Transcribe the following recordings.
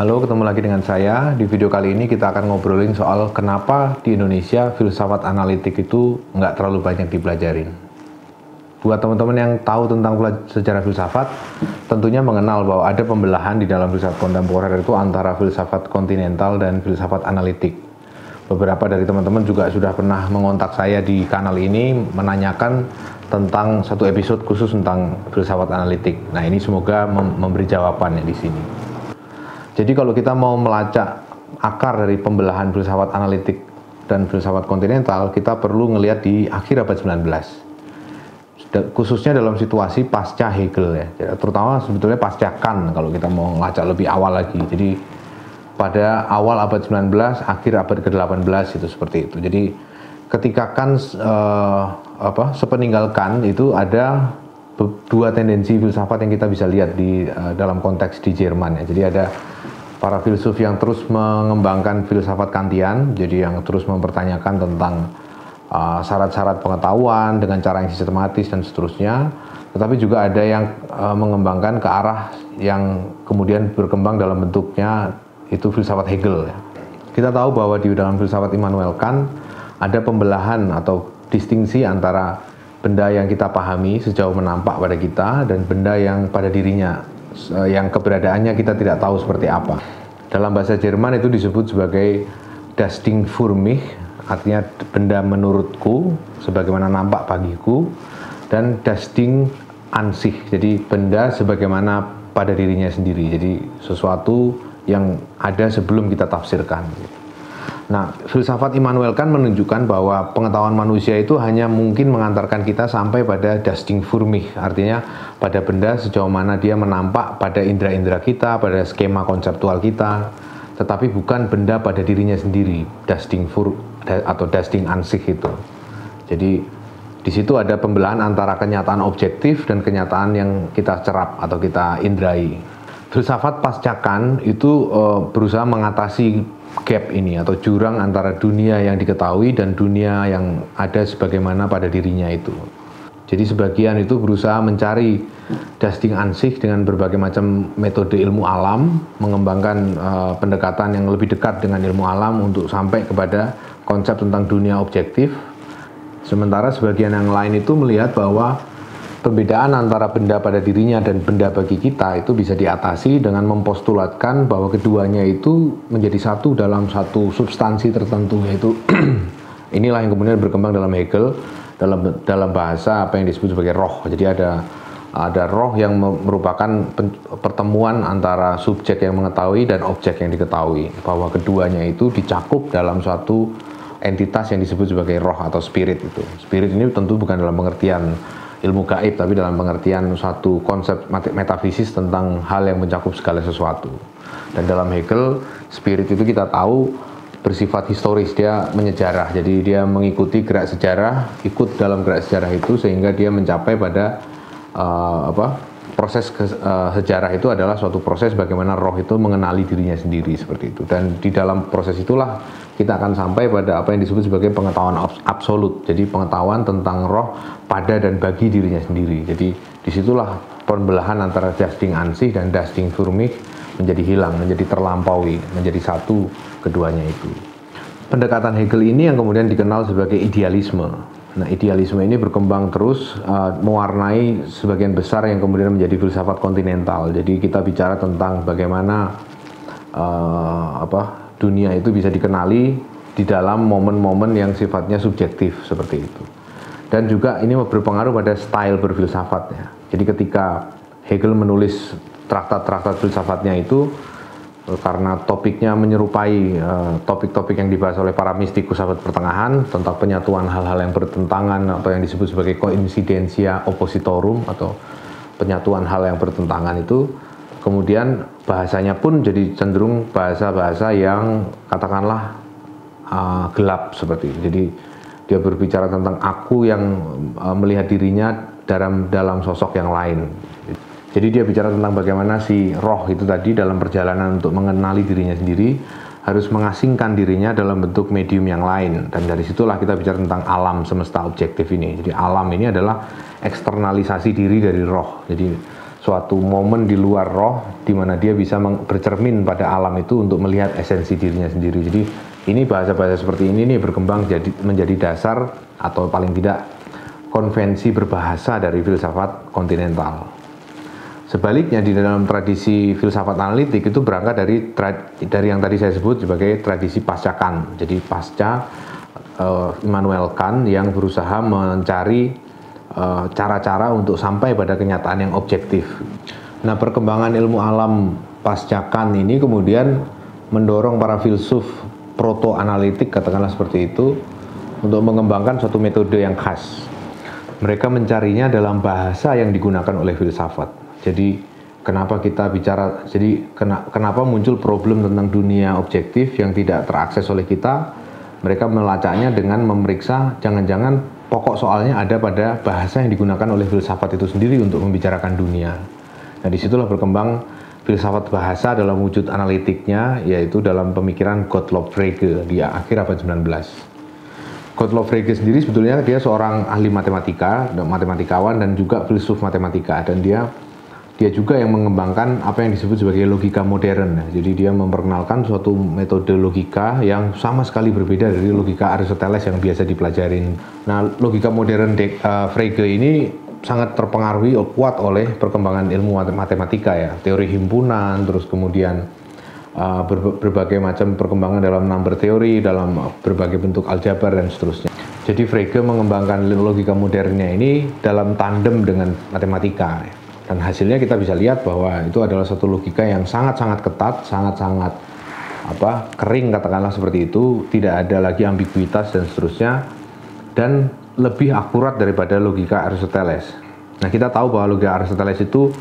Halo, ketemu lagi dengan saya. Di video kali ini kita akan ngobrolin soal kenapa di Indonesia filsafat analitik itu nggak terlalu banyak dipelajarin. Buat teman-teman yang tahu tentang sejarah filsafat, tentunya mengenal bahwa ada pembelahan di dalam filsafat kontemporer itu antara filsafat kontinental dan filsafat analitik. Beberapa dari teman-teman juga sudah pernah mengontak saya di kanal ini menanyakan tentang satu episode khusus tentang filsafat analitik. Nah, ini semoga memberi jawabannya di sini. Jadi kalau kita mau melacak akar dari pembelahan filsafat analitik dan filsafat kontinental, kita perlu ngelihat di akhir abad 19. Khususnya dalam situasi pasca Hegel ya. Terutama sebetulnya pasca Kant kalau kita mau melacak lebih awal lagi. Jadi pada awal abad 19, akhir abad ke-18 itu seperti itu. Jadi ketika Kant sepeninggal Kant itu ada dua tendensi filsafat yang kita bisa lihat di dalam konteks di Jerman ya. Jadi ada para filsuf yang terus mengembangkan filsafat Kantian, jadi yang terus mempertanyakan tentang syarat-syarat pengetahuan dengan cara yang sistematis dan seterusnya. Tetapi juga ada yang mengembangkan ke arah yang kemudian berkembang dalam bentuknya itu filsafat Hegel ya. Kita tahu bahwa di dalam filsafat Immanuel Kant ada pembelahan atau distingsi antara benda yang kita pahami sejauh menampak pada kita dan benda yang pada dirinya yang keberadaannya kita tidak tahu seperti apa. Dalam bahasa Jerman itu disebut sebagai das Ding für mich, artinya benda menurutku sebagaimana nampak bagiku, dan das Ding an sich, jadi benda sebagaimana pada dirinya sendiri, jadi sesuatu yang ada sebelum kita tafsirkan. Nah, filsafat Immanuel Kant menunjukkan bahwa pengetahuan manusia itu hanya mungkin mengantarkan kita sampai pada das Ding für mich, artinya pada benda sejauh mana dia menampak pada indera-indera kita, pada skema konseptual kita, tetapi bukan benda pada dirinya sendiri, das Ding für atau das Ding an sich itu. Jadi di situ ada pembelahan antara kenyataan objektif dan kenyataan yang kita cerap atau kita indrai. Filsafat pasca Kant itu berusaha mengatasi gap ini atau jurang antara dunia yang diketahui dan dunia yang ada sebagaimana pada dirinya itu. Jadi sebagian itu berusaha mencari das Ding an sich dengan berbagai macam metode ilmu alam, mengembangkan pendekatan yang lebih dekat dengan ilmu alam untuk sampai kepada konsep tentang dunia objektif. Sementara sebagian yang lain itu melihat bahwa pembedaan antara benda pada dirinya dan benda bagi kita itu bisa diatasi dengan mempostulatkan bahwa keduanya itu menjadi satu dalam satu substansi tertentu, yaitu inilah yang kemudian berkembang dalam Hegel dalam bahasa apa yang disebut sebagai roh. Jadi ada roh yang merupakan pertemuan antara subjek yang mengetahui dan objek yang diketahui, bahwa keduanya itu dicakup dalam suatu entitas yang disebut sebagai roh atau spirit itu. Spirit ini tentu bukan dalam pengertian ilmu gaib, tapi dalam pengertian suatu konsep metafisis tentang hal yang mencakup segala sesuatu. Dan dalam Hegel, spirit itu kita tahu bersifat historis, dia menyejarah, jadi dia mengikuti gerak sejarah, ikut dalam gerak sejarah itu sehingga dia mencapai pada proses sejarah itu adalah suatu proses bagaimana roh itu mengenali dirinya sendiri seperti itu. Dan di dalam proses itulah kita akan sampai pada apa yang disebut sebagai pengetahuan absolut. Jadi pengetahuan tentang roh pada dan bagi dirinya sendiri. Jadi disitulah pembelahan antara das Ding an sich dan das Ding für mich menjadi hilang, menjadi terlampaui, menjadi satu keduanya itu. Pendekatan Hegel ini yang kemudian dikenal sebagai idealisme. Nah, idealisme ini berkembang terus mewarnai sebagian besar yang kemudian menjadi filsafat kontinental. Jadi kita bicara tentang bagaimana dunia itu bisa dikenali di dalam momen-momen yang sifatnya subjektif seperti itu. Dan juga ini berpengaruh pada style berfilsafatnya. Jadi ketika Hegel menulis traktat-traktat filsafatnya itu karena topiknya menyerupai topik-topik yang dibahas oleh para mistikus abad pertengahan tentang penyatuan hal-hal yang bertentangan atau yang disebut sebagai coincidentia oppositorum atau penyatuan hal yang bertentangan itu, kemudian bahasanya pun jadi cenderung bahasa-bahasa yang katakanlah gelap seperti itu. Jadi dia berbicara tentang aku yang melihat dirinya dalam sosok yang lain. Jadi dia bicara tentang bagaimana si roh itu tadi dalam perjalanan untuk mengenali dirinya sendiri harus mengasingkan dirinya dalam bentuk medium yang lain. Dan dari situlah kita bicara tentang alam semesta objektif ini. Jadi alam ini adalah eksternalisasi diri dari roh. Jadi suatu momen di luar roh di mana dia bisa bercermin pada alam itu untuk melihat esensi dirinya sendiri. Jadi ini bahasa-bahasa seperti ini nih berkembang menjadi dasar atau paling tidak konvensi berbahasa dari filsafat kontinental. Sebaliknya di dalam tradisi filsafat analitik itu berangkat dari yang tadi saya sebut sebagai tradisi pasca Kant. Jadi pasca Immanuel Kant yang berusaha mencari cara-cara untuk sampai pada kenyataan yang objektif. Nah, perkembangan ilmu alam pasca Kant ini kemudian mendorong para filsuf proto-analitik, katakanlah seperti itu, untuk mengembangkan suatu metode yang khas. Mereka mencarinya dalam bahasa yang digunakan oleh filsafat. Jadi, kenapa muncul problem tentang dunia objektif yang tidak terakses oleh kita? Mereka melacaknya dengan memeriksa jangan-jangan pokok soalnya ada pada bahasa yang digunakan oleh filsafat itu sendiri untuk membicarakan dunia. Nah, disitulah berkembang filsafat bahasa dalam wujud analitiknya, yaitu dalam pemikiran Gottlob Frege di akhir abad 19. Gottlob Frege sendiri sebetulnya dia seorang ahli matematikawan dan juga filsuf matematika, dan dia juga yang mengembangkan apa yang disebut sebagai logika modern. Jadi dia memperkenalkan suatu metode logika yang sama sekali berbeda dari logika Aristoteles yang biasa dipelajarin. Nah, logika modern Frege ini sangat terpengaruhi kuat oleh perkembangan ilmu matematika ya, teori himpunan, terus kemudian berbagai macam perkembangan dalam number teori, dalam berbagai bentuk aljabar dan seterusnya. Jadi Frege mengembangkan logika modernnya ini dalam tandem dengan matematika ya. Dan hasilnya kita bisa lihat bahwa itu adalah satu logika yang sangat-sangat ketat, sangat-sangat kering katakanlah seperti itu, tidak ada lagi ambiguitas dan seterusnya, dan lebih akurat daripada logika Aristoteles. Nah, kita tahu bahwa logika Aristoteles itu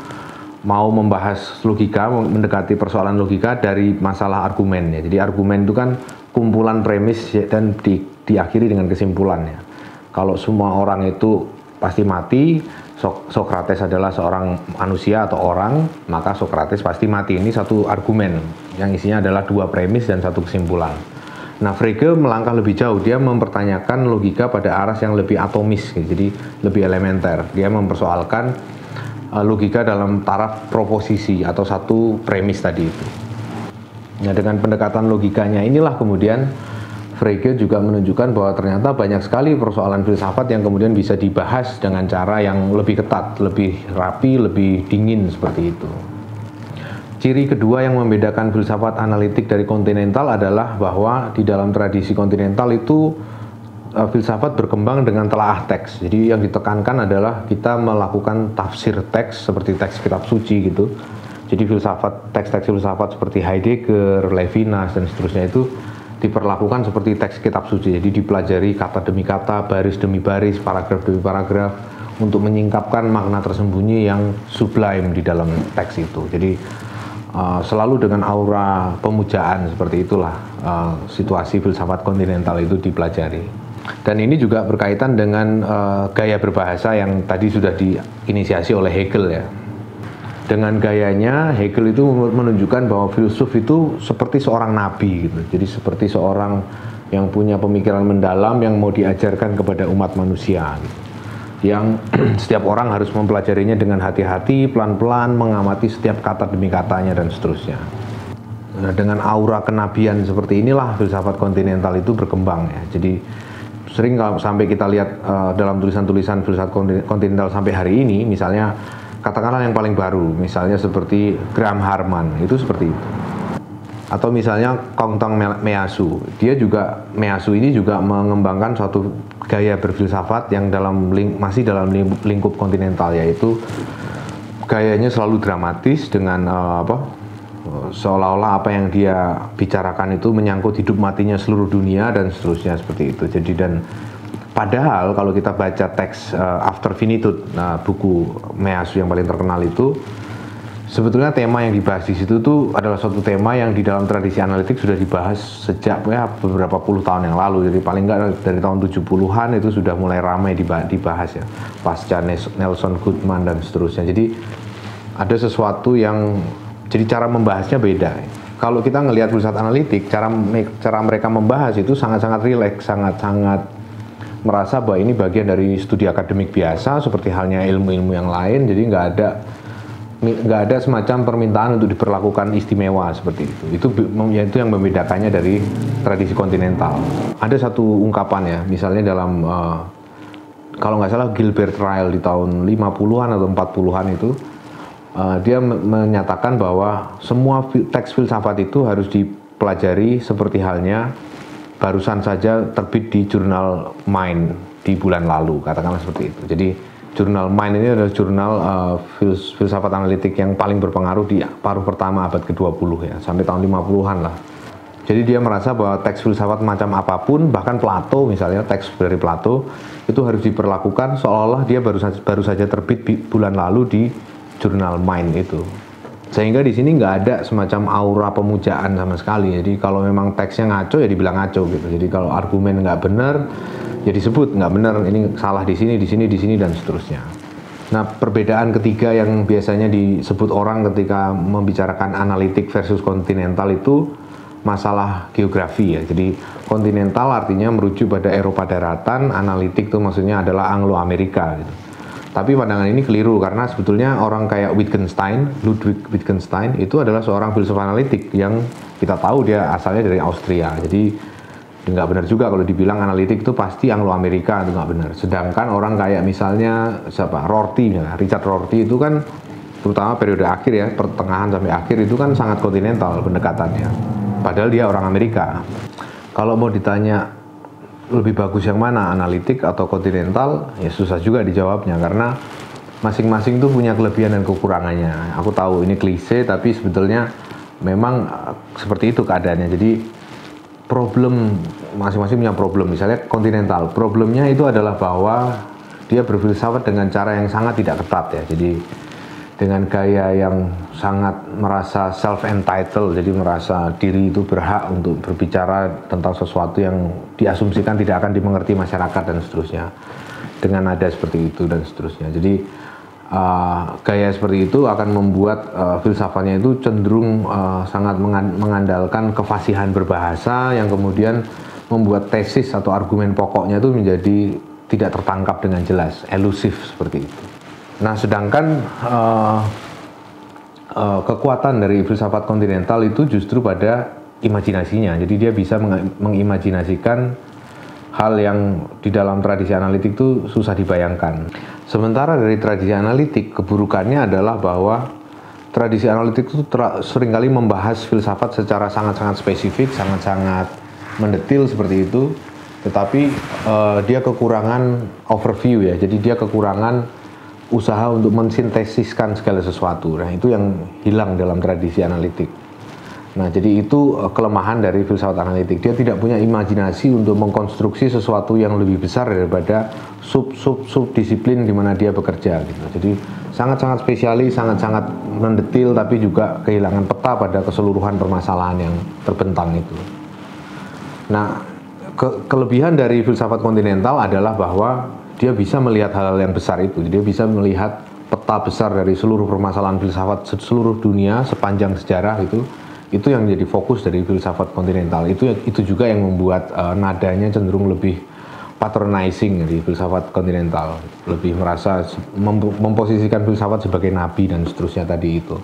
mau membahas logika, mendekati persoalan logika dari masalah argumen ya. Jadi argumen itu kan kumpulan premis dan diakhiri dengan kesimpulannya. Kalau semua orang itu pasti mati, Sokrates adalah seorang manusia atau orang, maka Sokrates pasti mati. Ini satu argumen yang isinya adalah dua premis dan satu kesimpulan. Nah, Frege melangkah lebih jauh. Dia mempertanyakan logika pada aras yang lebih atomis, jadi lebih elementer. Dia mempersoalkan logika dalam taraf proposisi atau satu premis tadi itu. Nah, dengan pendekatan logikanya inilah kemudian Frege juga menunjukkan bahwa ternyata banyak sekali persoalan filsafat yang kemudian bisa dibahas dengan cara yang lebih ketat, lebih rapi, lebih dingin seperti itu. Ciri kedua yang membedakan filsafat analitik dari kontinental adalah bahwa di dalam tradisi kontinental itu filsafat berkembang dengan telaah teks. Jadi yang ditekankan adalah kita melakukan tafsir teks seperti teks kitab suci gitu. Jadi teks-teks filsafat seperti Heidegger, Levinas dan seterusnya itu diperlakukan seperti teks kitab suci. Jadi dipelajari kata demi kata, baris demi baris, paragraf demi paragraf untuk menyingkapkan makna tersembunyi yang sublime di dalam teks itu. Jadi selalu dengan aura pemujaan seperti itulah situasi filsafat kontinental itu dipelajari. Dan ini juga berkaitan dengan gaya berbahasa yang tadi sudah diinisiasi oleh Hegel ya. Dengan gayanya, Hegel itu menunjukkan bahwa filsuf itu seperti seorang nabi gitu. Jadi seperti seorang yang punya pemikiran mendalam yang mau diajarkan kepada umat manusia gitu. Yang setiap orang harus mempelajarinya dengan hati-hati, pelan-pelan, mengamati setiap kata demi katanya dan seterusnya. Nah, dengan aura kenabian seperti inilah filsafat kontinental itu berkembang ya. Jadi sering kalau sampai kita lihat dalam tulisan-tulisan filsafat kontinental sampai hari ini, misalnya katakanlah yang paling baru, misalnya seperti Graham Harman, itu seperti itu. Atau misalnya Kongtang Measu, Measu ini juga mengembangkan suatu gaya berfilsafat yang masih dalam lingkup kontinental, yaitu gayanya selalu dramatis dengan seolah-olah apa yang dia bicarakan itu menyangkut hidup matinya seluruh dunia dan seterusnya seperti itu. Jadi padahal kalau kita baca teks After Finitude, buku Measu yang paling terkenal itu, sebetulnya tema yang dibahas di situ tuh adalah suatu tema yang di dalam tradisi analitik sudah dibahas sejak beberapa puluh tahun yang lalu. Jadi paling nggak dari tahun 70-an itu sudah mulai ramai dibahas ya, pasca Nelson Goodman dan seterusnya. Jadi ada sesuatu yang, jadi cara membahasnya beda. Kalau kita ngelihat filsafat analitik, cara mereka membahas itu sangat-sangat rileks, sangat-sangat merasa bahwa ini bagian dari studi akademik biasa seperti halnya ilmu-ilmu yang lain. Jadi nggak nggak ada semacam permintaan untuk diperlakukan istimewa seperti itu. Itu yang membedakannya dari tradisi kontinental. Ada satu ungkapan ya, misalnya dalam kalau nggak salah Gilbert Ryle di tahun 50-an atau 40-an itu dia menyatakan bahwa semua teks filsafat itu harus dipelajari seperti halnya barusan saja terbit di jurnal Mind di bulan lalu, katakanlah seperti itu. Jadi jurnal Mind ini adalah jurnal filsafat analitik yang paling berpengaruh di paruh pertama abad ke-20 ya, sampai tahun 50-an lah. Jadi dia merasa bahwa teks filsafat macam apapun, bahkan Plato misalnya, teks dari Plato itu harus diperlakukan seolah-olah dia baru saja terbit bulan lalu di jurnal Mind itu. Sehingga di sini nggak ada semacam aura pemujaan sama sekali. Jadi kalau memang teksnya ngaco ya dibilang ngaco gitu. Jadi kalau argumen nggak benar ya disebut nggak benar, ini salah di sini dan seterusnya. Nah, perbedaan ketiga yang biasanya disebut orang ketika membicarakan analitik versus kontinental itu masalah geografi ya. Jadi kontinental artinya merujuk pada Eropa daratan, analitik itu maksudnya adalah Anglo-Amerika gitu. Tapi pandangan ini keliru karena sebetulnya orang kayak Ludwig Wittgenstein itu adalah seorang filsuf analitik yang kita tahu dia asalnya dari Austria. Jadi nggak benar juga kalau dibilang analitik itu pasti Anglo-Amerika, itu nggak benar. Sedangkan orang kayak misalnya Rorty, Richard Rorty itu kan terutama periode akhir ya, pertengahan sampai akhir itu kan sangat kontinental pendekatannya. Padahal dia orang Amerika. Kalau mau ditanya lebih bagus yang mana, analitik atau kontinental, ya susah juga dijawabnya karena masing-masing tuh punya kelebihan dan kekurangannya. Aku tahu ini klise tapi sebetulnya memang seperti itu keadaannya. Jadi problem masing-masing punya problem. Misalnya kontinental, problemnya itu adalah bahwa dia berfilsafat dengan cara yang sangat tidak ketat ya. Jadi dengan gaya yang sangat merasa self-entitled, jadi merasa diri itu berhak untuk berbicara tentang sesuatu yang diasumsikan tidak akan dimengerti masyarakat dan seterusnya. Dengan nada seperti itu dan seterusnya. Jadi gaya seperti itu akan membuat filsafatnya itu cenderung sangat mengandalkan kefasihan berbahasa yang kemudian membuat tesis atau argumen pokoknya itu menjadi tidak tertangkap dengan jelas, elusif seperti itu. Nah, sedangkan kekuatan dari filsafat kontinental itu justru pada imajinasinya. Jadi dia bisa mengimajinasikan hal yang di dalam tradisi analitik itu susah dibayangkan. Sementara dari tradisi analitik, keburukannya adalah bahwa tradisi analitik itu seringkali membahas filsafat secara sangat-sangat spesifik, sangat-sangat mendetil seperti itu. Tetapi dia kekurangan overview ya. Jadi dia kekurangan usaha untuk mensintesiskan segala sesuatu. Nah, itu yang hilang dalam tradisi analitik. Nah, jadi itu kelemahan dari filsafat analitik. Dia tidak punya imajinasi untuk mengkonstruksi sesuatu yang lebih besar daripada sub disiplin di mana dia bekerja gitu. Jadi sangat-sangat spesialis, sangat-sangat mendetil tapi juga kehilangan peta pada keseluruhan permasalahan yang terbentang itu. Nah, kelebihan dari filsafat kontinental adalah bahwa dia bisa melihat hal-hal yang besar itu. Dia bisa melihat peta besar dari seluruh permasalahan filsafat seluruh dunia sepanjang sejarah itu yang menjadi fokus dari filsafat kontinental. Itu juga yang membuat nadanya cenderung lebih patronizing di filsafat kontinental, lebih merasa memposisikan filsafat sebagai nabi dan seterusnya tadi itu.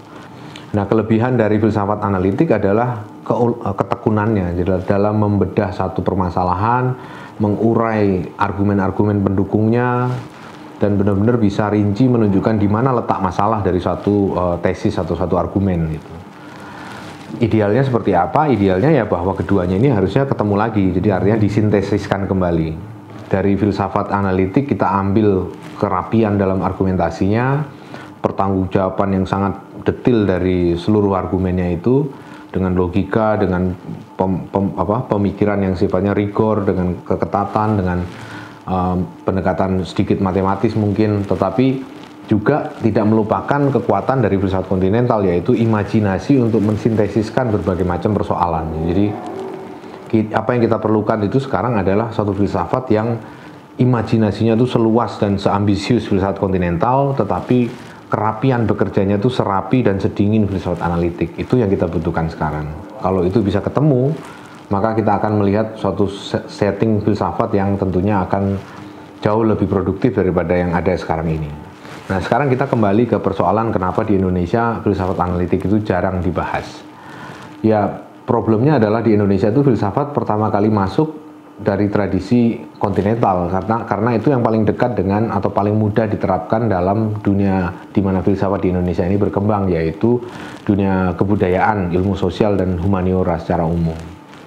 Nah, kelebihan dari filsafat analitik adalah ketekunannya dalam membedah satu permasalahan, mengurai argumen-argumen pendukungnya, dan benar-benar bisa rinci menunjukkan di mana letak masalah dari suatu tesis atau suatu argumen gitu. Idealnya seperti apa? Idealnya ya bahwa keduanya ini harusnya ketemu lagi, jadi artinya disintesiskan kembali. Dari filsafat analitik kita ambil kerapian dalam argumentasinya, pertanggungjawaban yang sangat detil dari seluruh argumennya itu, dengan logika, dengan pemikiran yang sifatnya rigor, dengan keketatan, dengan pendekatan sedikit matematis mungkin, tetapi juga tidak melupakan kekuatan dari filsafat kontinental, yaitu imajinasi untuk mensintesiskan berbagai macam persoalan. Jadi apa yang kita perlukan itu sekarang adalah satu filsafat yang imajinasinya itu seluas dan seambisius filsafat kontinental, tetapi kerapian bekerjanya itu serapi dan sedingin filsafat analitik. Itu yang kita butuhkan sekarang. Kalau itu bisa ketemu, maka kita akan melihat suatu setting filsafat yang tentunya akan jauh lebih produktif daripada yang ada sekarang ini. Nah, sekarang kita kembali ke persoalan kenapa di Indonesia filsafat analitik itu jarang dibahas. Ya, problemnya adalah di Indonesia itu filsafat pertama kali masuk dari tradisi kontinental, karena itu yang paling dekat dengan atau paling mudah diterapkan dalam dunia di mana filsafat di Indonesia ini berkembang, yaitu dunia kebudayaan, ilmu sosial, dan humaniora secara umum.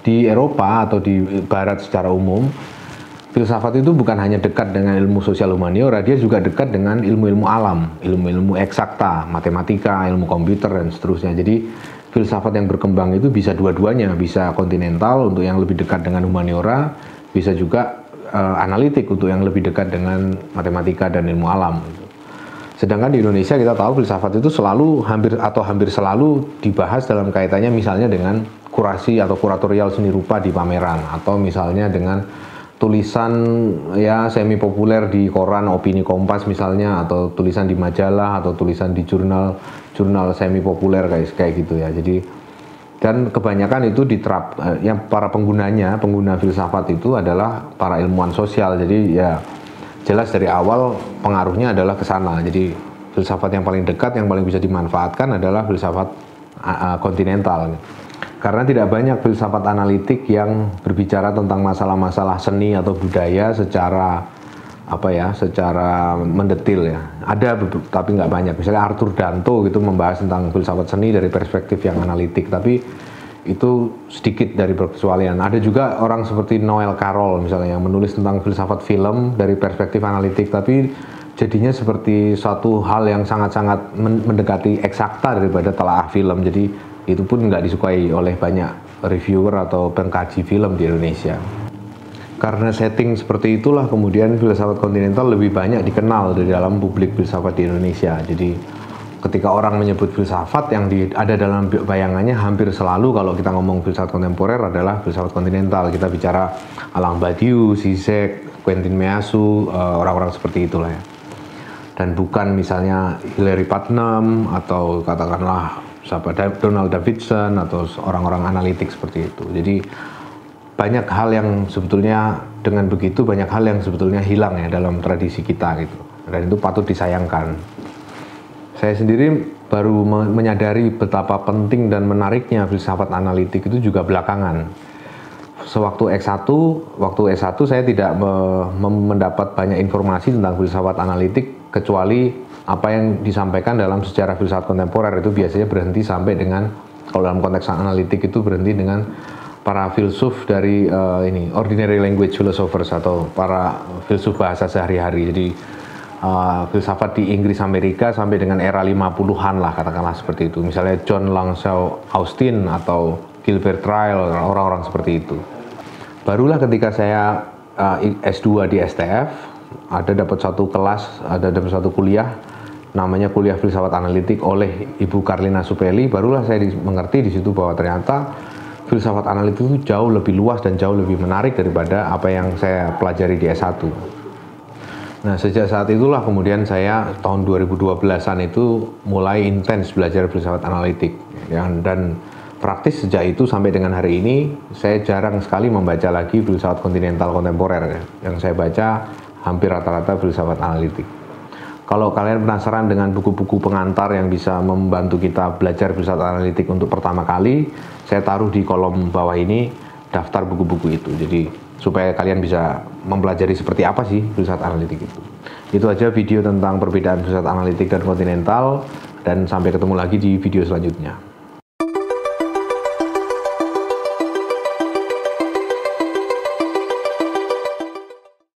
Di Eropa atau di Barat secara umum, filsafat itu bukan hanya dekat dengan ilmu sosial humaniora, dia juga dekat dengan ilmu-ilmu alam, ilmu-ilmu eksakta, matematika, ilmu komputer, dan seterusnya. Jadi filsafat yang berkembang itu bisa dua-duanya, bisa kontinental untuk yang lebih dekat dengan humaniora, bisa juga analitik untuk yang lebih dekat dengan matematika dan ilmu alam. Sedangkan di Indonesia kita tahu filsafat itu hampir selalu dibahas dalam kaitannya misalnya dengan kurasi atau kuratorial seni rupa di pameran, atau misalnya dengan tulisan ya semi populer di koran opini Kompas misalnya, atau tulisan di majalah, atau tulisan di jurnal semi populer kayak gitu ya. Jadi dan kebanyakan itu yang para pengguna filsafat itu adalah para ilmuwan sosial. Jadi ya jelas dari awal pengaruhnya adalah ke sana. Jadi filsafat yang paling dekat, yang paling bisa dimanfaatkan adalah filsafat kontinental. Karena tidak banyak filsafat analitik yang berbicara tentang masalah-masalah seni atau budaya secara mendetil ya. Ada tapi nggak banyak. Misalnya Arthur Danto gitu membahas tentang filsafat seni dari perspektif yang analitik, tapi itu sedikit dari perkecualian. Ada juga orang seperti Noel Carroll misalnya yang menulis tentang filsafat film dari perspektif analitik, tapi jadinya seperti suatu hal yang sangat-sangat mendekati eksakta daripada telaah film. Jadi itu pun nggak disukai oleh banyak reviewer atau pengkaji film di Indonesia. Karena setting seperti itulah kemudian filsafat kontinental lebih banyak dikenal di dalam publik filsafat di Indonesia. Jadi ketika orang menyebut filsafat, yang ada dalam bayangannya hampir selalu kalau kita ngomong filsafat kontemporer adalah filsafat kontinental. Kita bicara Alain Badiou, Zizek, Quentin Meassu, orang-orang seperti itulah ya. Dan bukan misalnya Hilary Putnam atau katakanlah Donald Davidson atau orang-orang analitik seperti itu. Jadi banyak hal yang sebetulnya dengan begitu banyak hal yang sebetulnya hilang ya dalam tradisi kita gitu. Dan itu patut disayangkan. Saya sendiri baru menyadari betapa penting dan menariknya filsafat analitik itu juga belakangan. Sewaktu S1 saya tidak mendapat banyak informasi tentang filsafat analitik kecuali apa yang disampaikan dalam sejarah filsafat kontemporer. Itu biasanya berhenti sampai dengan, kalau dalam konteks analitik itu berhenti dengan para filsuf dari ordinary language philosophers atau para filsuf bahasa sehari-hari. Jadi filsafat di Inggris Amerika sampai dengan era 50-an lah katakanlah seperti itu. Misalnya John Langshaw Austin atau Gilbert Ryle, orang-orang seperti itu. Barulah ketika saya S2 di STF, dapat satu kuliah namanya kuliah filsafat analitik oleh Ibu Karlina Supeli, barulah saya mengerti di situ bahwa ternyata filsafat analitik itu jauh lebih luas dan jauh lebih menarik daripada apa yang saya pelajari di S1. Nah, sejak saat itulah kemudian saya tahun 2012-an itu mulai intens belajar filsafat analitik. Dan praktis sejak itu sampai dengan hari ini saya jarang sekali membaca lagi filsafat kontinental kontemporer. Yang saya baca hampir rata-rata filsafat analitik. Kalau kalian penasaran dengan buku-buku pengantar yang bisa membantu kita belajar filsafat analitik untuk pertama kali, saya taruh di kolom bawah ini daftar buku-buku itu. Jadi supaya kalian bisa mempelajari seperti apa sih filsafat analitik itu. Itu aja video tentang perbedaan filsafat analitik dan kontinental, dan sampai ketemu lagi di video selanjutnya.